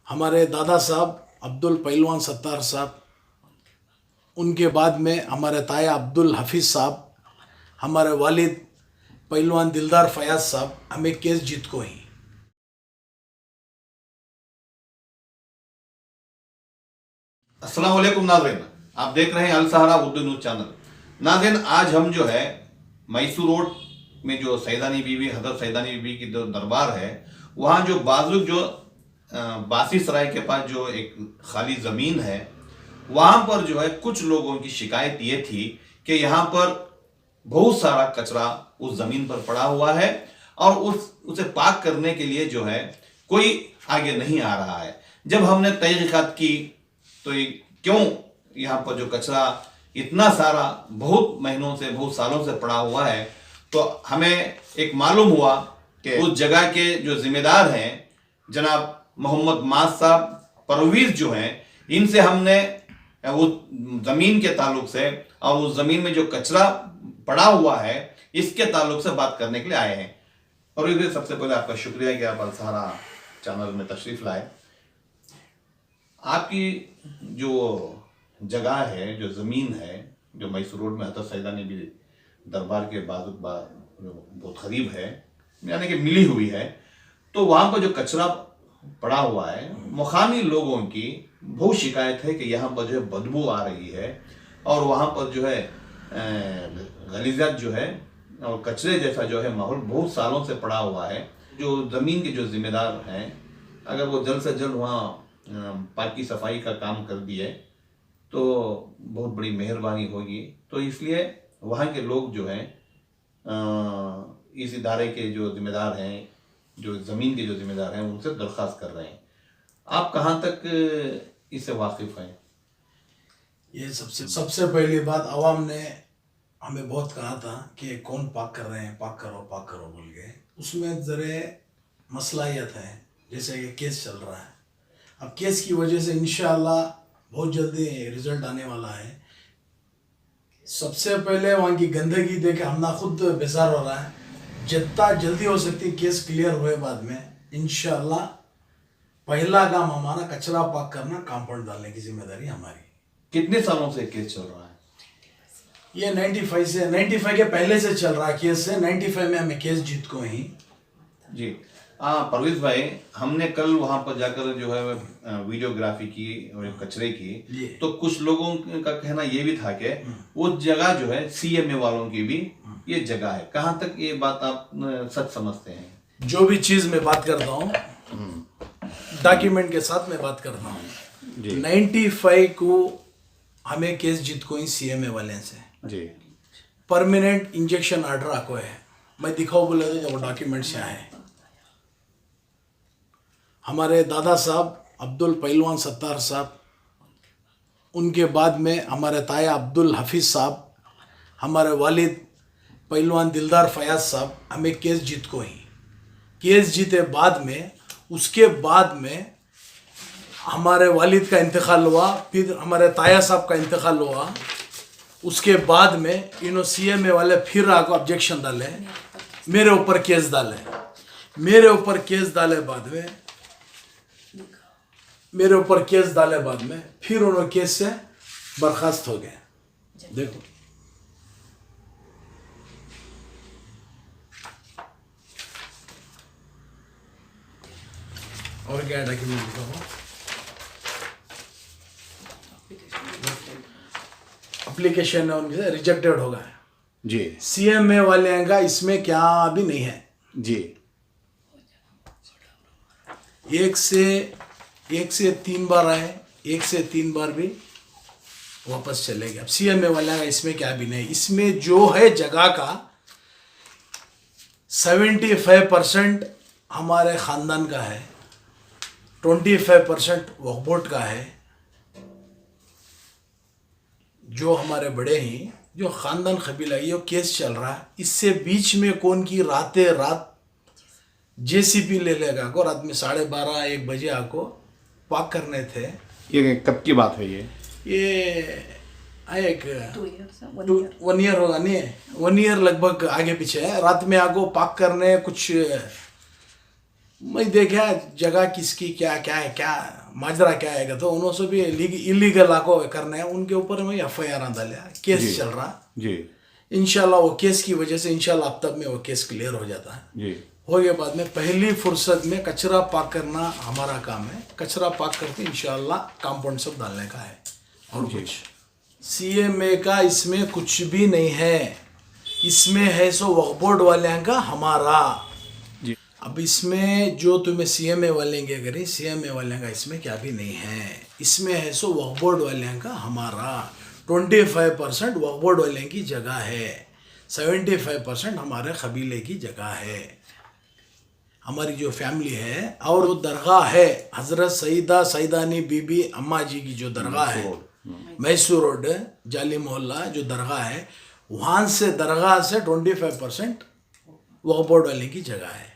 हमारे दादा साहब अब्दुल पहलवान सत्तार साहब, उनके बाद में हमारे ताया अब्दुल हफीज़ साहब, हमारे वालिद पहलवान दिलदार फयाज साहब हमें केस जीत को ही। अस्सलाम वालेकुम नाज़रीन, आप देख रहे हैं अल सहारा उर्दू न्यूज़ चैनल। नाज़रीन, आज हम जो है मैसूर रोड में जो सैदानी बीबी हज़रत सैदानी बीबी की जो दरबार है, वहाँ जो बाजुक जो बासी सराय के पास जो एक खाली ज़मीन है, वहाँ पर जो है कुछ लोगों की शिकायत ये थी कि यहाँ पर बहुत सारा कचरा उस ज़मीन पर पड़ा हुआ है और उसे पाक करने के लिए जो है कोई आगे नहीं आ रहा है। जब हमने तहकीकात की तो ये क्यों यहाँ पर जो कचरा इतना सारा बहुत महीनों से बहुत सालों से पड़ा हुआ है, तो हमें एक मालूम हुआ कि उस जगह के जो जिम्मेदार हैं जनाब मोहम्मद माज साहब परवीज जो हैं, इनसे हमने उस ज़मीन के ताल्लुक से और उस ज़मीन में जो कचरा पड़ा हुआ है इसके ताल्लुक से बात करने के लिए आए हैं। परवीज, सबसे पहले आपका शुक्रिया कि आप अल सहारा चैनल में तशरीफ़ लाए। आपकी जो जगह है, जो ज़मीन है, जो मैसूर रोड में हज़रत सैदानी बीबी दरबार के बाजुक जो बहुत करीब है, यानी कि मिली हुई है, तो वहाँ पर जो कचरा पड़ा हुआ है, मुकामी लोगों की बहुत शिकायत है कि यहाँ पर जो है बदबू आ रही है और वहाँ पर जो है गलीज़त जो है और कचरे जैसा जो है माहौल बहुत सालों से पड़ा हुआ है। जो ज़मीन के जो जिम्मेदार हैं, अगर वो जल्द से जल्द वहाँ पार्क की सफाई का काम कर दिए तो बहुत बड़ी मेहरबानी होगी। तो इसलिए वहाँ के लोग जो हैं इस इदारे के जो जिम्मेदार हैं, जो ज़मीन के जो जिम्मेदार हैं, उनसे दरख्वास्त कर रहे हैं। आप कहाँ तक इससे वाकिफ़ हैं? ये सबसे पहली बात, आवाम ने हमें बहुत कहा था कि कौन पाक कर रहे हैं, पाक करो बोल के। उसमें ज़रे मसला यह है, जैसे ये केस चल रहा है, अब केस की वजह से इंशाअल्लाह बहुत जल्दी रिजल्ट आने वाला है। सबसे पहले वहाँ की गंदगी देख के हमना खुद बेजार हो रहा है। जितना जल्दी हो सकती केस क्लियर हुए बाद में इंशाअल्लाह पहला काम हमारा कचरा पाक करना, कंपाउंड डालने की जिम्मेदारी हमारी। कितने सालों से केस चल रहा है? ये 95 के पहले से चल रहा है केस से। 95 में हमें केस जीत को ही। जी परवेज भाई, हमने कल वहाँ पर जाकर जो है वीडियोग्राफी की और कचरे की, तो कुछ लोगों का कहना ये भी था कि वो जगह जो है CMA वालों की भी ये जगह है। कहाँ तक ये बात आप सच समझते हैं? जो भी चीज़ मैं बात करता हूँ डॉक्यूमेंट के साथ मैं बात करता हूँ। 95 को हमें केस जीत को ही CMA वाले से जी परमानेंट इंजेक्शन ऑर्डर आको है। मैं दिखाओ बोले तो जब डॉक्यूमेंट से आए, हमारे दादा साहब अब्दुल पहलवान सत्तार साहब, उनके बाद में हमारे ताया अब्दुल हफीज़ साहब, हमारे वालिद पहलवान दिलदार फयाज साहब हमें केस जीत को ही। केस जीते बाद में, उसके बाद में हमारे वालिद का इंतकाल हुआ, फिर हमारे ताया साहब का इंतकाल हुआ। उसके बाद में इन्होंने CMA वाले फिर आकर ऑब्जेक्शन डाले, मेरे ऊपर केस डाले। मेरे ऊपर केस डाले बाद में फिर उन्होंने केस से बर्खास्त हो गए। देखो और क्या डॉक्यूमेंट दिखाओ। एप्लीकेशन है उनके रिजेक्टेड होगा जी। CMA वाले का इसमें क्या भी नहीं है जी। एक से 3 बार आए, 1 से 3 बार भी वापस चले गए। अब CMA वाले का इसमें क्या भी नहीं। इसमें जो है जगह का 75% हमारे ख़ानदान का है, 25% वक्फ बोर्ड का है। जो हमारे बड़े हैं, जो ख़ानदान कबीला, ये केस चल रहा है। इससे बीच में कौन की रात JCB ले लेगा को रात में 12:30-1 बजे आको पाक करने थे। ये कब की बात है? ये एक 1 ईयर होगा, नहीं 1 ईयर लगभग आगे पीछे है। रात में आको पाक करने कुछ मैं देखा जगह किसकी क्या क्या है, क्या माजरा क्या है, तो उन्होंने भी इलीगल आको करना है, उनके ऊपर में FIR डाला, केस चल रहा जी इंशाल्लाह। वो केस की वजह से इंशाल्लाह अब तक में वो केस क्लियर हो जाता है। जी हो गया बाद में पहली फुर्सत में कचरा पाक करना हमारा काम है, कचरा पाक करके इंशाल्लाह कंपाउंड सब डालने का है। और कुछ CMA का इसमें कुछ भी नहीं है, इसमें है सो वक्फ बोर्ड वाले का हमारा। जी अब इसमें जो तुम्हें CMA वाले के करें, CMA वाले का इसमें क्या भी नहीं है, इसमें है सो वक्फ बोर्ड वाले का हमारा। 25% वक्फ बोर्ड वाले की जगह है, 75% हमारे कबीले की जगह है, हमारी जो फैमिली है। और वो दरगाह है हज़रत सईदा सैदानी बीबी अम्मा जी की जो दरगाह है, मैसूर रोड जाली मोहल्ला जो दरगाह है, वहाँ से दरगाह से 25% वक्फ बोर्ड वाले की जगह है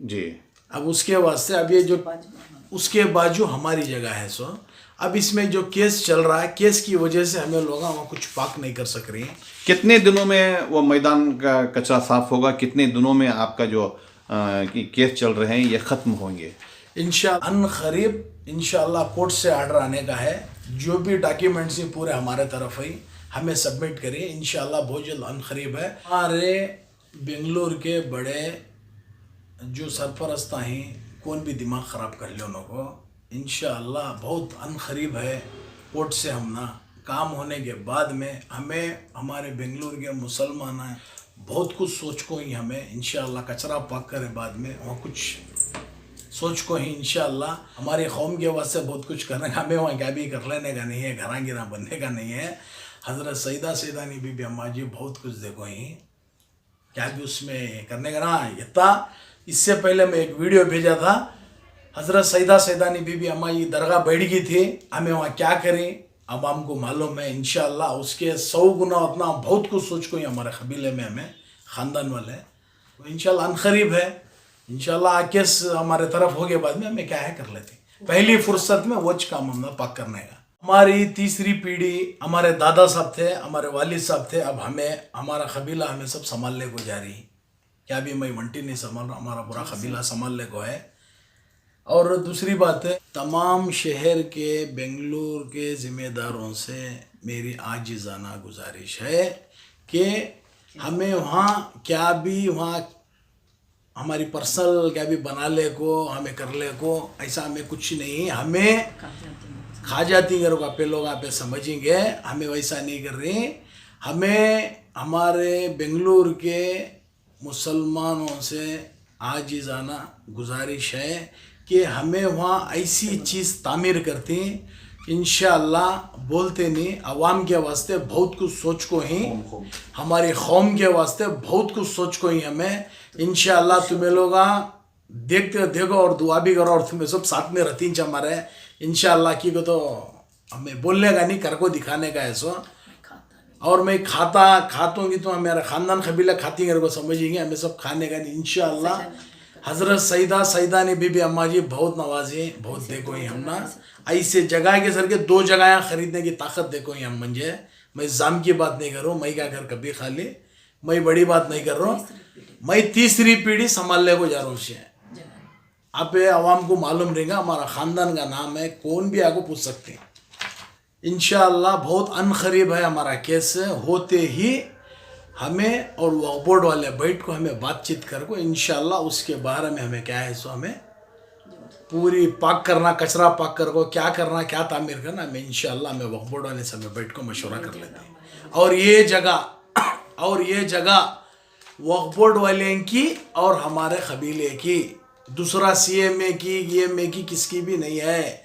जी। अब उसके वास्ते अब ये जो उसके बाजू हमारी जगह है सो, अब इसमें जो केस चल रहा है, केस की वजह से हमें लोग वहाँ कुछ पाक नहीं कर सक रहे हैं। कितने दिनों में वो मैदान का कचरा साफ होगा? कितने दिनों में आपका जो केस चल रहे हैं ये ख़त्म होंगे? अनक़रीब इंशाअल्लाह कोर्ट से ऑर्डर आने का है, जो भी डॉक्यूमेंट्स हैं पूरे हमारे तरफ ही हमें सबमिट करिए इंशाअल्लाह, बहुत जल्द अनक़रीब है। हमारे बेंगलोर के बड़े जो सरपरस्त हैं, कौन भी दिमाग ख़राब कर ले उनको, इंशाअल्लाह बहुत अनक़रीब है कोर्ट से हम ना काम होने के बाद में हमें हमारे बेंगलोर के मुसलमान हैं बहुत कुछ सोच को ही हमें इंशाअल्लाह कचरा पाक करे बाद में वहाँ कुछ सोच को ही इंशाअल्लाह हमारे कौम के वास्ते बहुत कुछ करने का, हमें वहाँ क्या भी कर लेने का नहीं है, घरा गिरा बनने का नहीं है। हज़रत सईदा सैदानी बीबी अम्मा जी बहुत कुछ देखो ही क्या भी उसमें करने का ना। इतना इससे पहले मैं एक वीडियो भेजा था, हज़रत सईदा सैदानी बीबी अम्मा जी दरगाह बैठ गई थी, हमें वहाँ क्या करें अब हमको मालूम है इंशाअल्लाह, उसके 100 गुना उतना बहुत कुछ सोच को ही हमारे कबीले में हमें ख़ानदान वाले तो इंशाअल्लाह अनक़रीब है इंशाअल्लाह। केस हमारे तरफ हो गए बाद में हमें क्या है कर लेते, पहली फुर्सत में वो काम हमने पाक करने का। हमारी तीसरी पीढ़ी हमारे दादा साहब थे, हमारे वालिद साहब थे, अब हमें हमारा कबीला हमें सब संभालने को जा रही, क्या भी मैं वंटी नहीं संभाल रहा, हमारा पूरा कबीला संभालने को है। और दूसरी बात है, तमाम शहर के बेंगलुरु के ज़िम्मेदारों से मेरी आजिज़ाना गुजारिश है कि हमें वहाँ क्या भी वहाँ हमारी पर्सनल क्या भी बना ले को हमें कर ले को ऐसा हमें कुछ नहीं, हमें खा जाती करो आप लोग आप समझेंगे, हमें वैसा नहीं कर रहे। हमें हमारे बेंगलुरु के मुसलमानों से आजिज़ाना गुजारिश है कि हमें वहाँ ऐसी चीज़ तामीर करती इंशाअल्लाह, बोलते नहीं अवाम के वास्ते बहुत कुछ सोच को ही, हमारी कौम के वास्ते बहुत कुछ सोच को ही हमें इंशाअल्लाह तुम्हें लोग देखते देखो और दुआ भी करो और तुम्हें सब साथ में रहती हमारे इंशाअल्लाह की को तो हमें बोलने का नहीं कर को दिखाने का है सो। और मैं खातूँगी तो मेरा ख़ानदान कबीला खाती मेरे को समझेंगे, हमें सब खाने का नहीं इंशाअल्लाह। हज़रत सईदा सैदानी बीबी अम्मा जी बहुत नवाजी बहुत देखो ही हम ना, ऐसे जगह के सर के 2 जगह ख़रीदने की ताकत देखो ही हम मंजे। मैं जाम की बात नहीं कर रहा हूँ, मैं क्या घर कभी खाली मैं बड़ी बात नहीं कर रहा हूँ, मैं तीसरी पीढ़ी संभालने को जा रहा हूँ उससे। आप आवाम को मालूम रहेगा हमारा ख़ानदान का नाम है, कौन भी आपको पूछ सकते हैं इंशाअल्लाह। बहुत अनक़रीब है हमारा केस, होते ही हमें और वक्फ बोर्ड वाले बैठ को हमें बातचीत कर को इंशाअल्लाह उसके बारे में हमें क्या है सो हमें पूरी पाक करना, कचरा पाक कर को क्या करना, क्या तामीर करना, हमें इंशाअल्लाह हमें वक्फ बोर्ड वाले से हमें बैठ को मशवरा कर लेते हैं। और ये जगह वक्फ बोर्ड वाले की और हमारे कबीले की, दूसरा CMA की ये में की किसकी भी नहीं है।